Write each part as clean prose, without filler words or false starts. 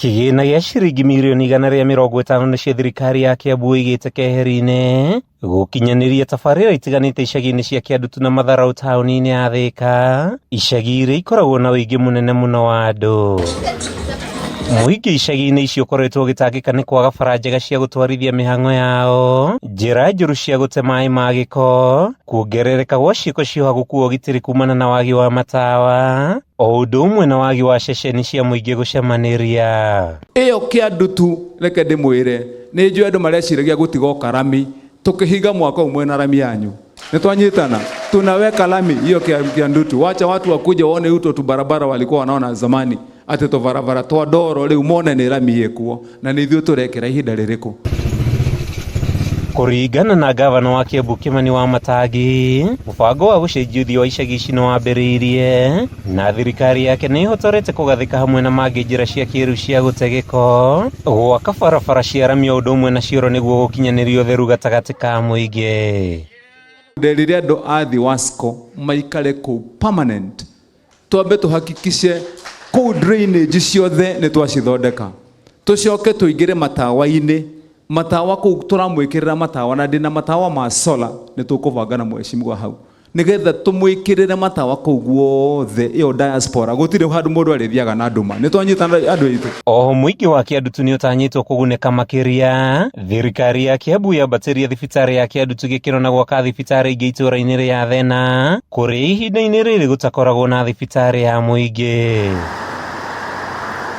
Kĩgĩna gĩa ciringi mirioni 150 nĩcio thirikari ya Kiambu ĩigĩte keheri-inĩ gũkinyanĩria tabarĩra itiganĩte icagi-inĩ cia Kĩandutu na Matharaũ taũni-inĩ ya Thĩka, icagi iria ikoragwo na ũingĩ mũnene mũno wa andũ. Mũingĩ icagi-inĩ icio ũkoretwo ũgĩtangĩka nĩ kwaga bara njega cia gũtwarithia mĩhang'o yao, njĩra njũru cia gũte maĩ ma gĩko, kuongerereka gwa ciĩko cia ũhaguku wa ũgitĩri kumana na wagi wa matawa, o ũndũ ũmwe na wagi wa ceceni cia mũingĩ gũcemanĩria. Ĩyo Kĩandutu reke ndĩmwĩre nĩ njũĩ andũ mareciragia gũtigoka rami, tukihiga mwaka umwe na rami yanyu. Nitwanyitana tunaweka lami hiyo Kĩandutu. Wacha watu wakuja waone uto tu barabara walikuwa wanaona zamani ati to barabara twa ndoro riu mone ni rami yekuo na ni ithuĩ turekera ihinda rĩrĩkũ. Kũringana na gavana wa Kiambu Kimani Wamatangi, mũbango wa gũcenjia ũthii wa icagi ici nĩwambĩrĩirie na thirikari yake nĩĩhotorete kũgathĩka hamwe na mangĩ njĩra cia kĩrĩu cia gũte gĩko, gwaka barabara cia rami o ũndũ ũmwe na cioro nĩguo gũkinyanĩria ũtheru gatagatĩ ka mũingĩ. Nderire andũ a Thiwasco maikare kũu permanent, twambe tũhakikishe kũu drainage ciothe nĩ twacithondeka, tũcoke tũingĩre matawa-inĩ. Matawa kũu tũramwĩkĩrĩra matawa na ndĩna matawa ma solar nĩ tũkũbanga na mheshimiwa hau nĩgetha tũmwĩkĩrĩre matawa kũu guothe ĩyo diaspora gũtirĩ handũ mũndũ arĩthiaga na nduma. Nĩ twanyitana andũ aitũ. O mũingĩ wa Kĩandutu nĩ ũtanyĩtwo kũgunĩka makĩria. Thirikari ya Kiambu yambatĩria thibitarĩ ya Kĩandutu gĩkĩro na gwaka thibitarĩ ingĩ itũũra-inĩ rĩa Thena, kũrĩ ihinda-inĩ rĩrĩ gũtakoragwo na thibitarĩ ya mũingĩ.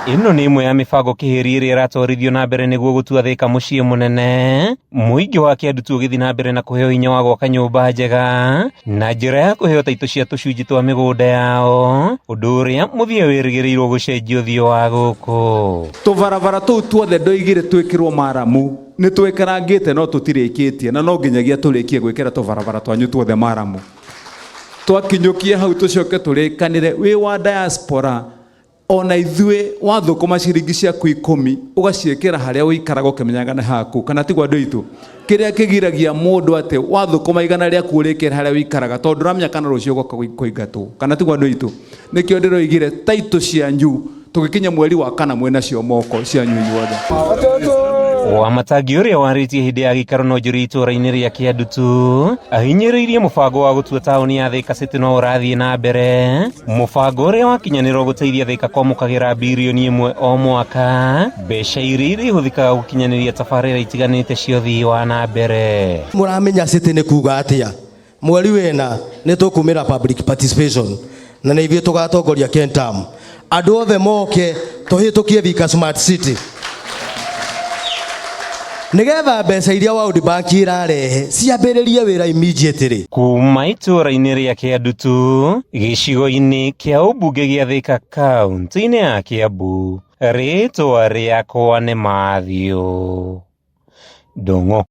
Ĩno nĩ ĩmwe ya mĩbango kĩhĩri ĩrĩa ĩratwarithio na mbere nĩguo gũtua Thĩka mũciĩ mũnene, mũingĩ wa Kĩandutu ũgĩthiĩ na mbere na kũheo hinya wa gwaka nyũmba njega na njĩra ya kũheo taitũ cia tũcunjĩ twa mĩgũnda yao, ũndũ ũrĩa mũthia wĩrĩgĩrĩirwo gũcenjia ũthiũ wa gũkũ. Tũbarabara tũu tuothe ndoigire twĩkĩrwo maramu nĩ twĩkarangĩte no tũtirĩkĩtie na no nginyagia tũrĩkie gwĩkĩra tũbarabara twanyu tuothe maramu. Twakinyũkie hau tũcoke tũrĩkanĩre wĩ wa diaspora ona ithuĩ wathũkũma ciringi ciaku 10 ũgaciĩkĩra harĩa ũikaraga ũkĩmenyaga nĩ haku, kana tigwa andũ aitũ. Kĩrĩa kĩgiragia mũndũ atĩ wathũkũma igana rĩaku ũrĩkĩra harĩa ũikaraga tondũ ndũramenya kana rũciũ ũgoka kũingatwo, kana tigwa andũ aitũ. Nĩkĩo ndĩroigire taitũ cianyu tũgĩkinya mweri wa kana mwena cio moko cianyu inyuothe. Wamatangi ũrĩa warĩtie hĩndĩ ya gĩikaro na ũnjũri itũũra-inĩ rĩa Kĩandutu ahinyĩrĩirie mũbango wa gũtua taũni ya Thĩka City no ũrathiĩ na mbere, mũbango ũrĩa wakinyanĩra gũteithia Thĩka kwamũkagĩra birioni 1 o mwaka, mbeca iria irĩhũthĩkaga gũkinyanĩria tabarĩra itiganĩte cia ũthii wa na mbere. Mũramenya City nĩ kuuga atĩa? Mweri wena nĩ tũkumĩra public participation na nĩ ithuĩ tũgatongoria Kentam. Andũ othe moke tũhĩtũkie Thĩka Smart City nĩgetha mbeca iria World Bank irarehe ciambĩrĩrie wĩra immediately. Kuma itũũra-inĩ rĩa Kĩandutu gĩcigo-inĩ kĩa ũmbunge gĩa Thĩka kaunti-inĩ ya Kiambu, rĩĩtwa rĩakwa nĩ Matthew Ndung'u.